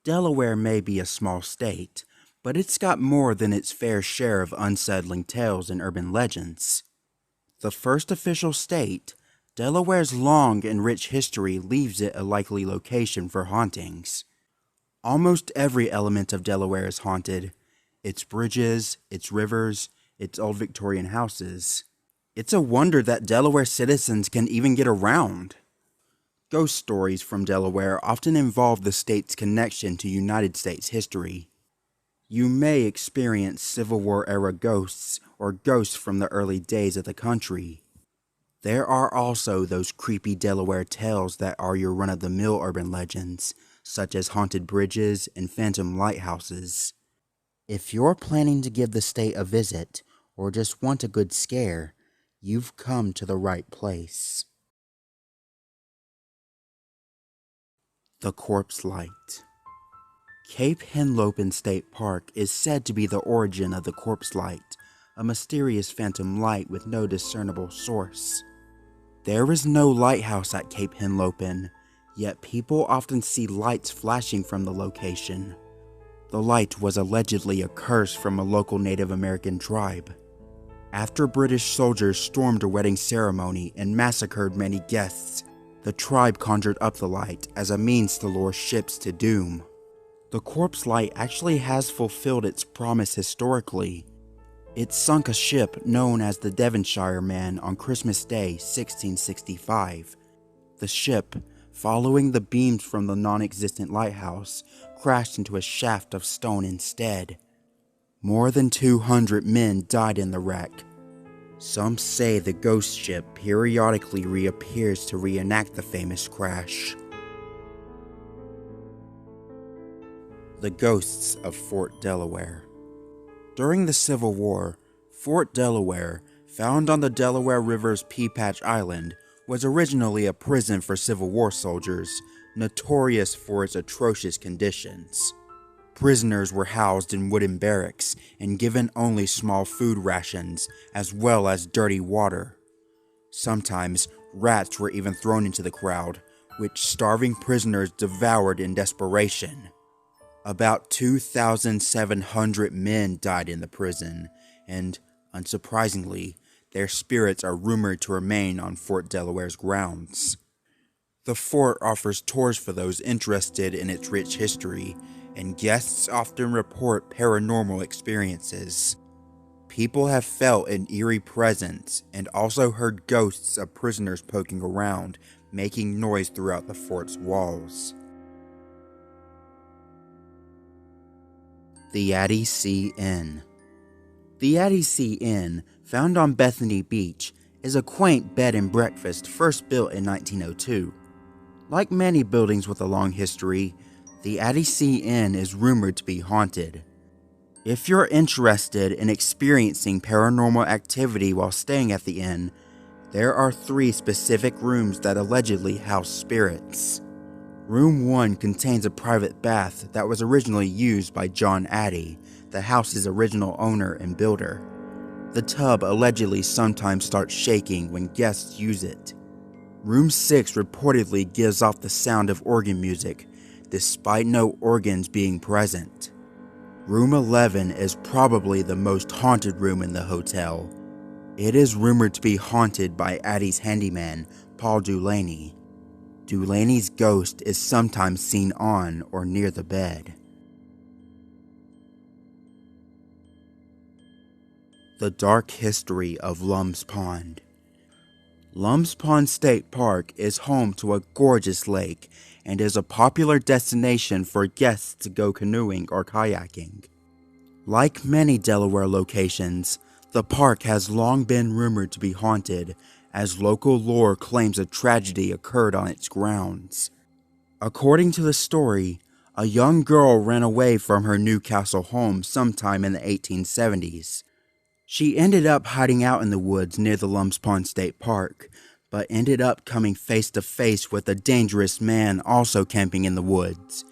Delaware may be a small state, but it's got more than its fair share of unsettling tales and urban legends. The first official state, Delaware's long and rich history leaves it a likely location for hauntings. Almost every element of Delaware is haunted. Its bridges, its rivers, its old Victorian houses. It's a wonder that Delaware citizens can even get around. Ghost stories from Delaware often involve the state's connection to United States history. You may experience Civil War-era ghosts or ghosts from the early days of the country. There are also those creepy Delaware tales that are your run-of-the-mill urban legends, such as haunted bridges and phantom lighthouses. If you're planning to give the state a visit, or just want a good scare, you've come to the right place. The Corpse Light. Cape Henlopen State Park is said to be the origin of the Corpse Light, a mysterious phantom light with no discernible source. There is no lighthouse at Cape Henlopen, yet people often see lights flashing from the location. The light was allegedly a curse from a local Native American tribe. After British soldiers stormed a wedding ceremony and massacred many guests, the tribe conjured up the light as a means to lure ships to doom. The Corpse Light actually has fulfilled its promise historically. It sunk a ship known as the Devonshire Man on Christmas Day, 1665. The ship, following the beams from the non-existent lighthouse, crashed into a shaft of stone instead. More than 200 men died in the wreck. Some say the ghost ship periodically reappears to reenact the famous crash. The Ghosts of Fort Delaware. During the Civil War, Fort Delaware, found on the Delaware River's Pea Patch Island, was originally a prison for Civil War soldiers, notorious for its atrocious conditions. Prisoners were housed in wooden barracks and given only small food rations, as well as dirty water. Sometimes, rats were even thrown into the crowd, which starving prisoners devoured in desperation. About 2,700 men died in the prison, and, unsurprisingly, their spirits are rumored to remain on Fort Delaware's grounds. The fort offers tours for those interested in its rich history, and guests often report paranormal experiences. People have felt an eerie presence and also heard ghosts of prisoners poking around, making noise throughout the fort's walls. The Addy Sea Inn. The Addy Sea Inn, found on Bethany Beach, is a quaint bed and breakfast first built in 1902. Like many buildings with a long history, the Addy Sea Inn is rumored to be haunted. If you're interested in experiencing paranormal activity while staying at the inn, there are 3 specific rooms that allegedly house spirits. Room 1 contains a private bath that was originally used by John Addy, the house's original owner and builder. The tub allegedly sometimes starts shaking when guests use it. Room 6 reportedly gives off the sound of organ music, despite no organs being present. Room 11 is probably the most haunted room in the hotel. It is rumored to be haunted by Addy's handyman, Paul Dulaney. Dulaney's ghost is sometimes seen on or near the bed. The Dark History of Lums Pond. Lums Pond State Park is home to a gorgeous lake and is a popular destination for guests to go canoeing or kayaking. Like many Delaware locations, the park has long been rumored to be haunted, as local lore claims a tragedy occurred on its grounds. According to the story, a young girl ran away from her Newcastle home sometime in the 1870s. She ended up hiding out in the woods near the Lums Pond State Park, but ended up coming face to face with a dangerous man also camping in the woods.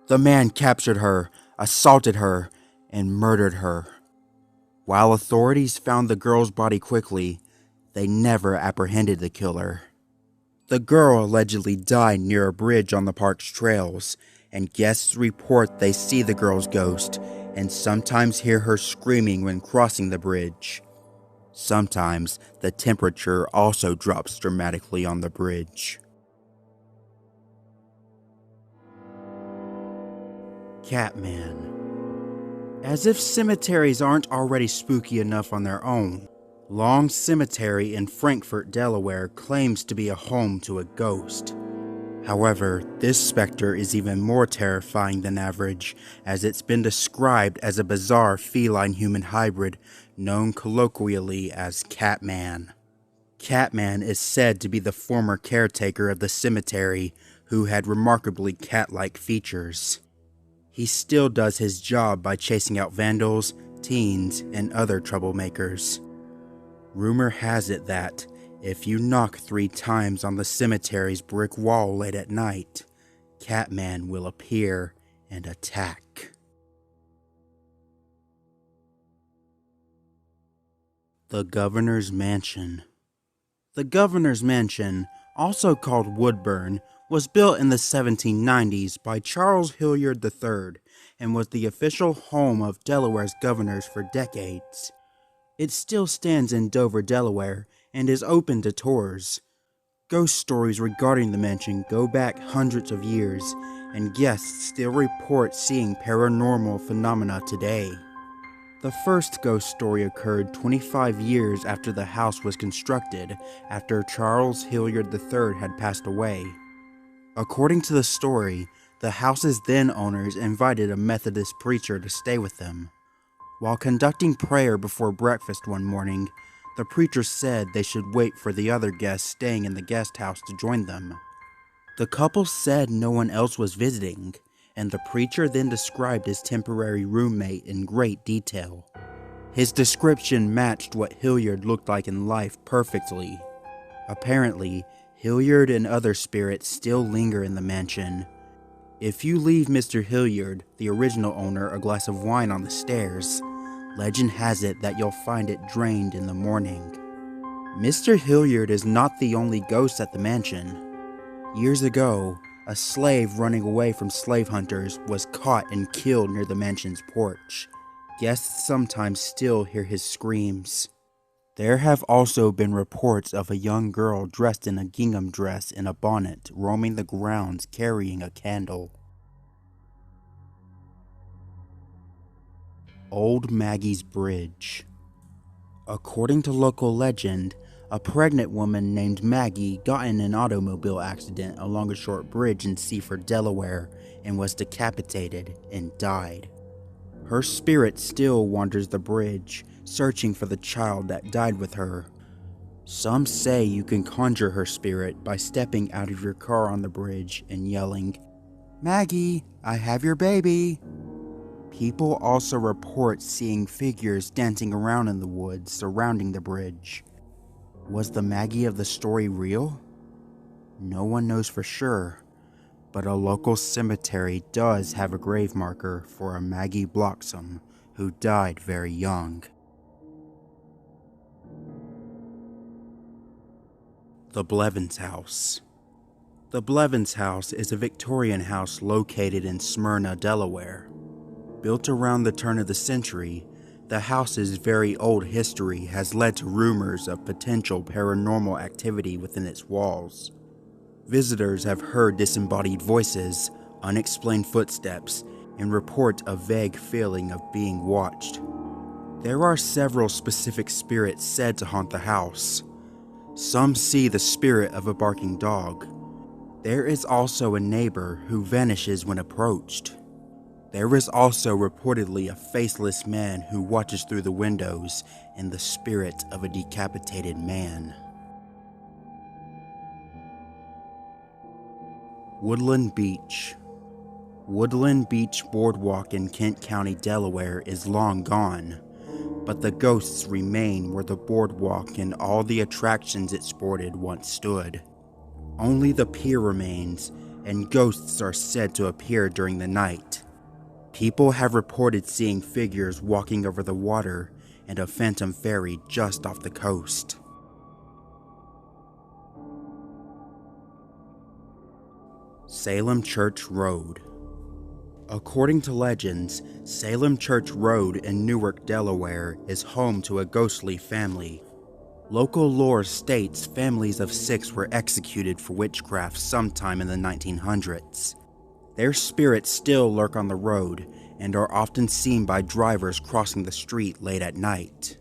The man captured her, assaulted her, and murdered her. While authorities found the girl's body quickly, they never apprehended the killer. The girl allegedly died near a bridge on the park's trails, and guests report they see the girl's ghost and sometimes hear her screaming when crossing the bridge. Sometimes the temperature also drops dramatically on the bridge. Catman. As if cemeteries aren't already spooky enough on their own, Long Cemetery in Frankfort, Delaware claims to be a home to a ghost. However, this specter is even more terrifying than average, as it's been described as a bizarre feline-human hybrid known colloquially as Catman. Catman is said to be the former caretaker of the cemetery, who had remarkably cat-like features. He still does his job by chasing out vandals, teens, and other troublemakers. Rumor has it that, if you knock 3 times on the cemetery's brick wall late at night, Catman will appear and attack. The Governor's Mansion. The Governor's Mansion, also called Woodburn, was built in the 1790s by Charles Hilliard III and was the official home of Delaware's governors for decades. It still stands in Dover, Delaware, and is open to tours. Ghost stories regarding the mansion go back hundreds of years, and guests still report seeing paranormal phenomena today. The first ghost story occurred 25 years after the house was constructed, after Charles Hilliard III had passed away. According to the story, the house's then owners invited a Methodist preacher to stay with them. While conducting prayer before breakfast one morning, the preacher said they should wait for the other guests staying in the guest house to join them. The couple said no one else was visiting, and the preacher then described his temporary roommate in great detail. His description matched what Hilliard looked like in life perfectly. Apparently, Hilliard and other spirits still linger in the mansion. If you leave Mr. Hilliard, the original owner, a glass of wine on the stairs, legend has it that you'll find it drained in the morning. Mr. Hilliard is not the only ghost at the mansion. Years ago, a slave running away from slave hunters was caught and killed near the mansion's porch. Guests sometimes still hear his screams. There have also been reports of a young girl dressed in a gingham dress and a bonnet roaming the grounds carrying a candle. Old Maggie's Bridge. According to local legend, a pregnant woman named Maggie got in an automobile accident along a short bridge in Seaford, Delaware, and was decapitated and died. Her spirit still wanders the bridge, searching for the child that died with her. Some say you can conjure her spirit by stepping out of your car on the bridge and yelling, "Maggie, I have your baby." People also report seeing figures dancing around in the woods surrounding the bridge. Was the Maggie of the story real? No one knows for sure, but a local cemetery does have a grave marker for a Maggie Bloxam who died very young. The Blevins House. The Blevins House is a Victorian house located in Smyrna, Delaware. Built around the turn of the century, the house's very old history has led to rumors of potential paranormal activity within its walls. Visitors have heard disembodied voices, unexplained footsteps, and report a vague feeling of being watched. There are several specific spirits said to haunt the house. Some see the spirit of a barking dog. There is also a neighbor who vanishes when approached. There is also reportedly a faceless man who watches through the windows in the spirit of a decapitated man. Woodland Beach. Woodland Beach Boardwalk in Kent County, Delaware is long gone, but the ghosts remain where the boardwalk and all the attractions it sported once stood. Only the pier remains, and ghosts are said to appear during the night. People have reported seeing figures walking over the water and a phantom ferry just off the coast. Salem Church Road. According to legends, Salem Church Road in Newark, Delaware is home to a ghostly family. Local lore states families of 6 were executed for witchcraft sometime in the 1900s. Their spirits still lurk on the road and are often seen by drivers crossing the street late at night.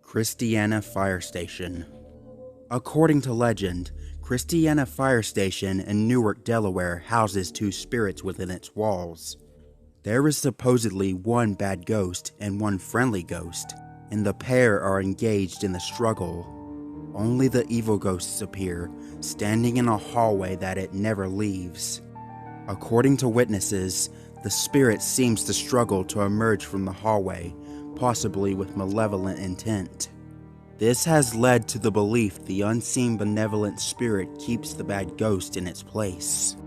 Christiana Fire Station. According to legend, Christiana Fire Station in Newark, Delaware houses 2 spirits within its walls. There is supposedly one bad ghost and one friendly ghost, and the pair are engaged in the struggle. Only the evil ghosts appear, standing in a hallway that it never leaves. According to witnesses, the spirit seems to struggle to emerge from the hallway, possibly with malevolent intent. This has led to the belief the unseen benevolent spirit keeps the bad ghost in its place.